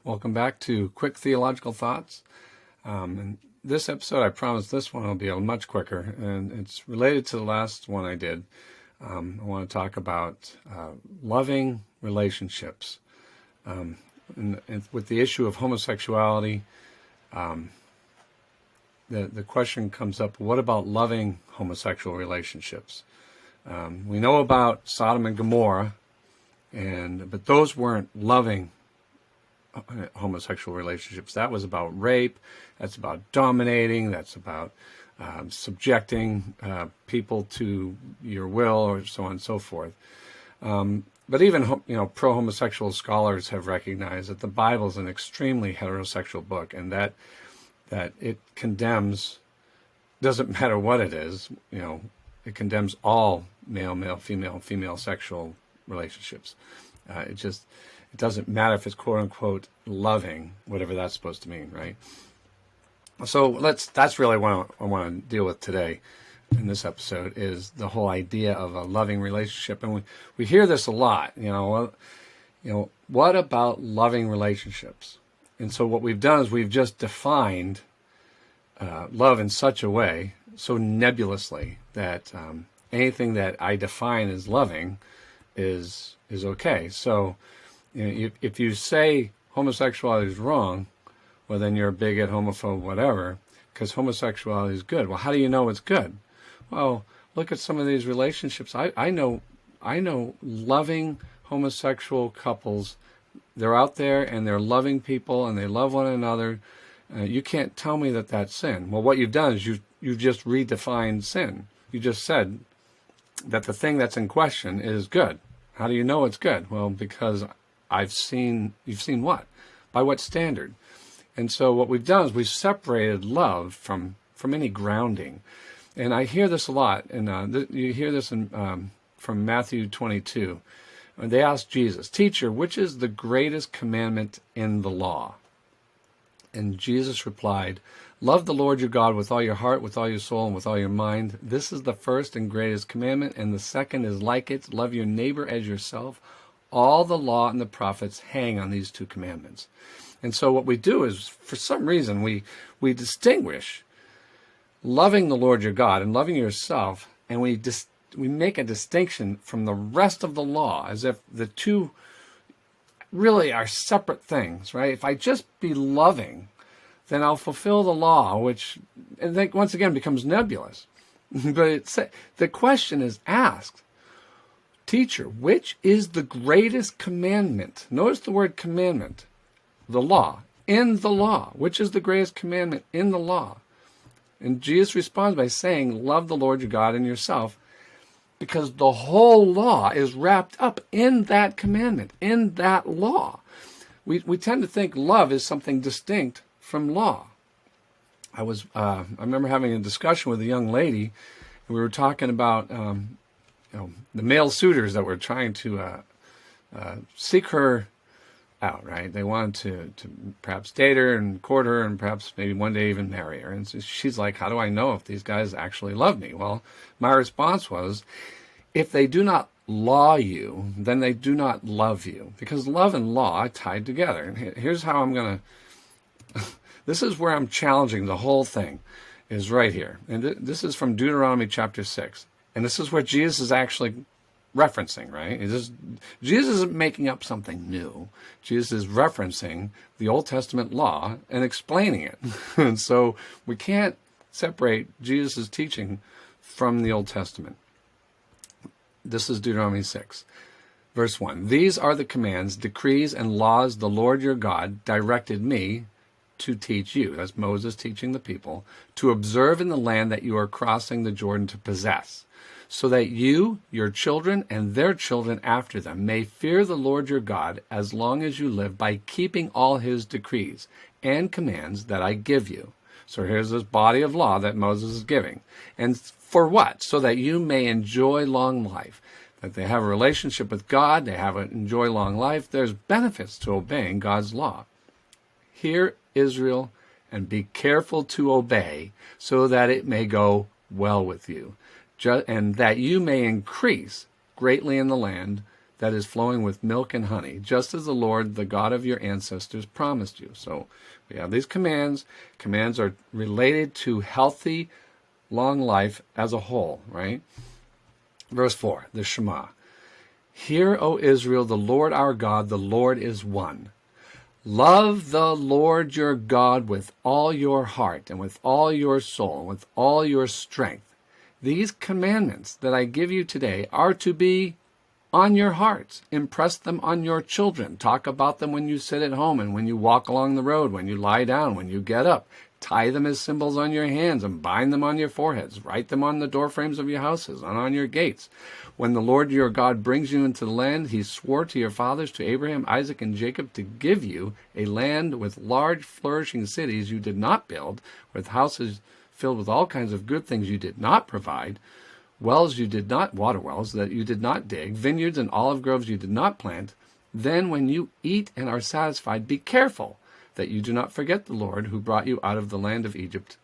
Welcome back to Quick Theological Thoughts. In this episode, I promise this one will be much quicker, and it's related to the last one I did. I want to talk about loving relationships. And with the issue of homosexuality, the question comes up, what about loving homosexual relationships? We know about Sodom and Gomorrah, but those weren't loving homosexual relationships. That was about rape. That's about dominating. That's about subjecting people to your will, or so on and so forth. But even pro-homosexual scholars have recognized that the Bible is an extremely heterosexual book, and that it condemns, doesn't matter what it is, it condemns all male, female sexual relationships. It doesn't matter if it's quote unquote loving, whatever that's supposed to mean, right? So that's really what I want to deal with today in this episode, is the whole idea of a loving relationship. And we hear this a lot, what about loving relationships? And so what we've done is we've just defined love in such a way, so nebulously, that anything that I define as loving is okay. So if you say homosexuality is wrong, well, then you're a bigot, homophobe, whatever, because homosexuality is good. Well, how do you know it's good? Well, look at some of these relationships. I know loving homosexual couples. They're out there and they're loving people and they love one another. You can't tell me that that's sin. Well, what you've done is you've just redefined sin. You just said that the thing that's in question is good. How do you know it's good? Well, because you've seen what? By what standard? And so what we've done is we've separated love from any grounding. And I hear this a lot, and you hear this from Matthew 22. And they asked Jesus, "Teacher, which is the greatest commandment in the law?" And Jesus replied, "Love the Lord your God with all your heart, with all your soul, and with all your mind. This is the first and greatest commandment, and the second is like it. Love your neighbor as yourself. All the law and the prophets hang on these two commandments." And so what we do is, for some reason, we distinguish loving the Lord your God and loving yourself, and we make a distinction from the rest of the law, as if the two really are separate things, right? If I just be loving, then I'll fulfill the law, which, and then once again, becomes nebulous. But the question is asked, "Teacher, which is the greatest commandment?" Notice the word commandment, the law, in the law. Which is the greatest commandment in the law? And Jesus responds by saying, "Love the Lord your God and yourself," because the whole law is wrapped up in that commandment, in that law. We tend to think love is something distinct from law. I remember having a discussion with a young lady, and we were talking about the male suitors that were trying to seek her out, right? They wanted to perhaps date her and court her and perhaps maybe one day even marry her. And so she's like, "How do I know if these guys actually love me?" Well, my response was, if they do not law you, then they do not love you, because love and law are tied together. And here's how I'm going to, this is where I'm challenging the whole thing, is right here. And this is from Deuteronomy chapter 6. And this is what Jesus is actually referencing, right? Jesus isn't making up something new. Jesus is referencing the Old Testament law and explaining it. And so we can't separate Jesus' teaching from the Old Testament. This is Deuteronomy 6, verse 1. "These are the commands, decrees, and laws the Lord your God directed me to teach you," that's Moses teaching the people, "to observe in the land that you are crossing the Jordan to possess, so that you, your children, and their children after them may fear the Lord your God as long as you live, by keeping all his decrees and commands that I give you." So here's this body of law that Moses is giving. And for what? So that you may enjoy long life. That they have a relationship with God, they enjoy long life. There's benefits to obeying God's law. "Hear, Israel, and be careful to obey, so that it may go well with you, and that you may increase greatly in the land that is flowing with milk and honey, just as the Lord, the God of your ancestors, promised you. So we have these commands. Commands are related to healthy, long life as a whole, right? Verse 4, the Shema. Hear, O Israel, the Lord our God, the Lord is one. Love the Lord your God with all your heart and with all your soul and with all your strength. These commandments that I give you today are to be on your hearts. Impress them on your children. Talk about them when you sit at home and when you walk along the road, when you lie down, when you get up. Tie them as symbols on your hands and bind them on your foreheads. Write them on the doorframes of your houses and on your gates. When the Lord your God brings you into the land he swore to your fathers, to Abraham, Isaac, and Jacob, to give you, a land with large flourishing cities you did not build, with houses filled with all kinds of good things you did not provide, wells you did not, water wells that you did not dig, vineyards and olive groves you did not plant, then when you eat and are satisfied, be careful that you do not forget the Lord who brought you out of the land of Egypt,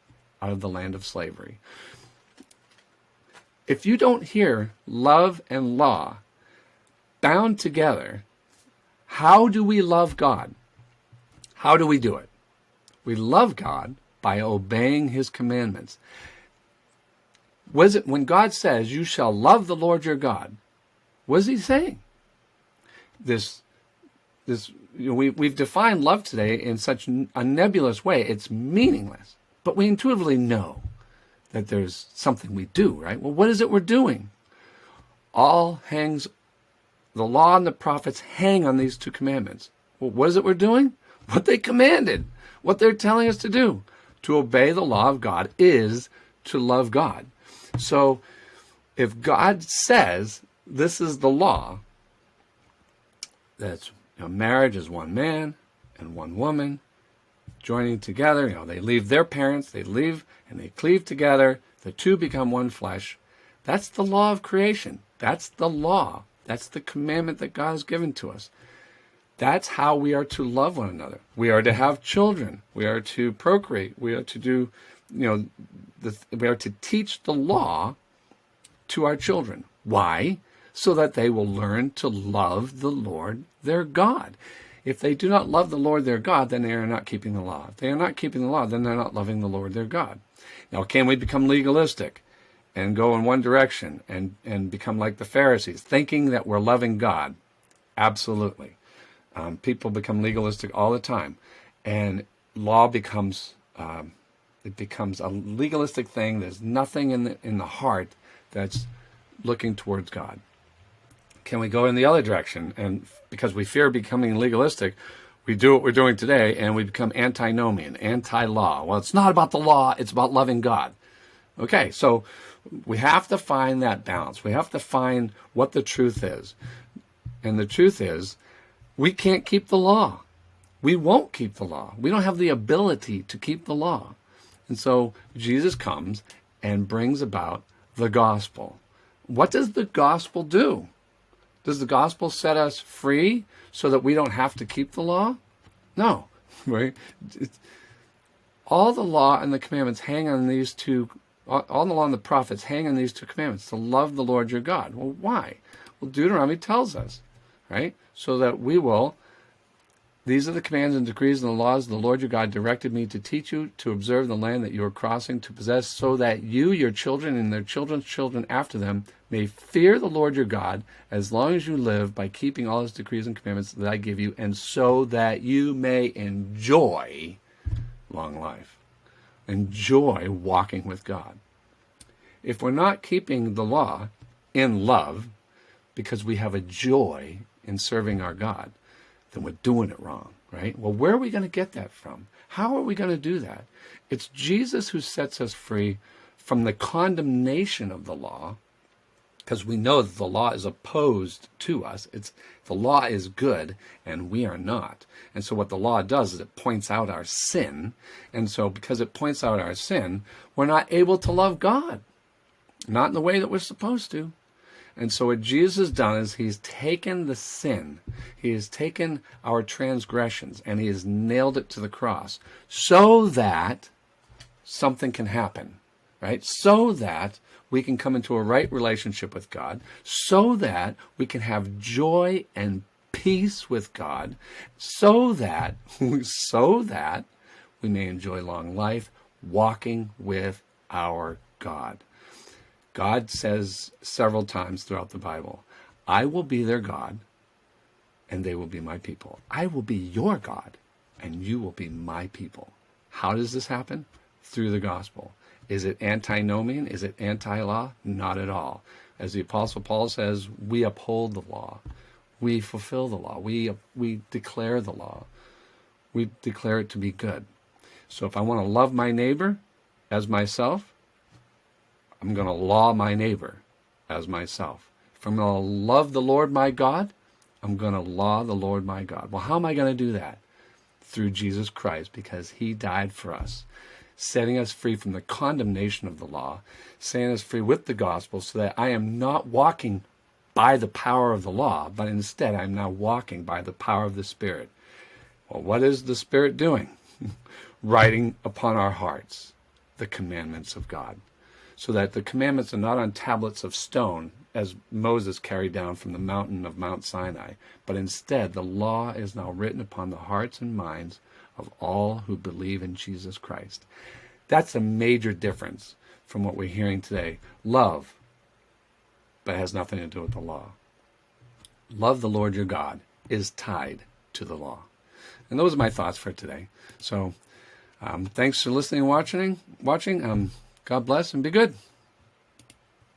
out of the land of slavery. If you don't hear love and law bound together, how do we love God? How do we do it? We love God by obeying his commandments. Was it when God says, you shall love the Lord your God, what is he saying? We've defined love today in such a nebulous way, it's meaningless. But we intuitively know that there's something we do, right? Well, what is it we're doing? The law and the prophets hang on these two commandments. Well, what is it we're doing? What they commanded, what they're telling us to do. To obey the law of God is to love God. So if God says this is the law, that's marriage is one man and one woman joining together. They leave their parents, they leave and they cleave together. The two become one flesh. That's the law of creation. That's the law. That's the commandment that God has given to us. That's how we are to love one another. We are to have children. We are to procreate. We are to do, we are to teach the law to our children. Why? So that they will learn to love the Lord their God. If they do not love the Lord their God, then they are not keeping the law. If they are not keeping the law, then they're not loving the Lord their God. Now, can we become legalistic and go in one direction and become like the Pharisees, thinking that we're loving God? Absolutely. People become legalistic all the time, and law becomes a legalistic thing. There's nothing in the heart that's looking towards God. Can we go in the other direction? And because we fear becoming legalistic, we do what we're doing today, and we become antinomian, anti-law. Well, it's not about the law, it's about loving God. Okay, so we have to find that balance. We have to find what the truth is. And the truth is, we can't keep the law. We won't keep the law. We don't have the ability to keep the law. And so Jesus comes and brings about the gospel. What does the gospel do? Does the gospel set us free so that we don't have to keep the law? No, right? All the law and the commandments hang on these two, all the law and the prophets hang on these two commandments, to love the Lord your God. Well, why? Well, Deuteronomy tells us, right? So that we will, these are the commands and decrees and the laws the Lord your God directed me to teach you, to observe the land that you are crossing to possess, so that you, your children, and their children's children after them may fear the Lord your God as long as you live, by keeping all his decrees and commandments that I give you, and so that you may enjoy long life. Enjoy walking with God. If we're not keeping the law in love because we have a joy in serving our God, then we're doing it wrong, right? Well, where are we going to get that from? How are we going to do that? It's Jesus who sets us free from the condemnation of the law, because we know that the law is opposed to us. The law is good, and we are not. And so what the law does is it points out our sin. And so because it points out our sin, we're not able to love God. Not in the way that we're supposed to. And so what Jesus has done is he's taken the sin, he has taken our transgressions, and he has nailed it to the cross so that something can happen, right? So that we can come into a right relationship with God, so that we can have joy and peace with God, so that we may enjoy long life walking with our God. God says several times throughout the Bible, I will be their God, and they will be my people. I will be your God, and you will be my people. How does this happen? Through the gospel. Is it antinomian? Is it anti-law? Not at all. As the Apostle Paul says, we uphold the law. We fulfill the law. We declare the law. We declare it to be good. So if I want to love my neighbor as myself, I'm going to law my neighbor as myself. If I'm going to love the Lord my God, I'm going to law the Lord my God. Well, how am I going to do that? Through Jesus Christ, because he died for us, setting us free from the condemnation of the law, setting us free with the gospel, so that I am not walking by the power of the law, but instead I'm now walking by the power of the Spirit. Well, what is the Spirit doing? Writing upon our hearts the commandments of God, so that the commandments are not on tablets of stone, as Moses carried down from the mountain of Mount Sinai, but instead the law is now written upon the hearts and minds of all who believe in Jesus Christ. That's a major difference from what we're hearing today. Love, but it has nothing to do with the law. Love the Lord your God is tied to the law. And those are my thoughts for today. So thanks for listening and watching. God bless and be good.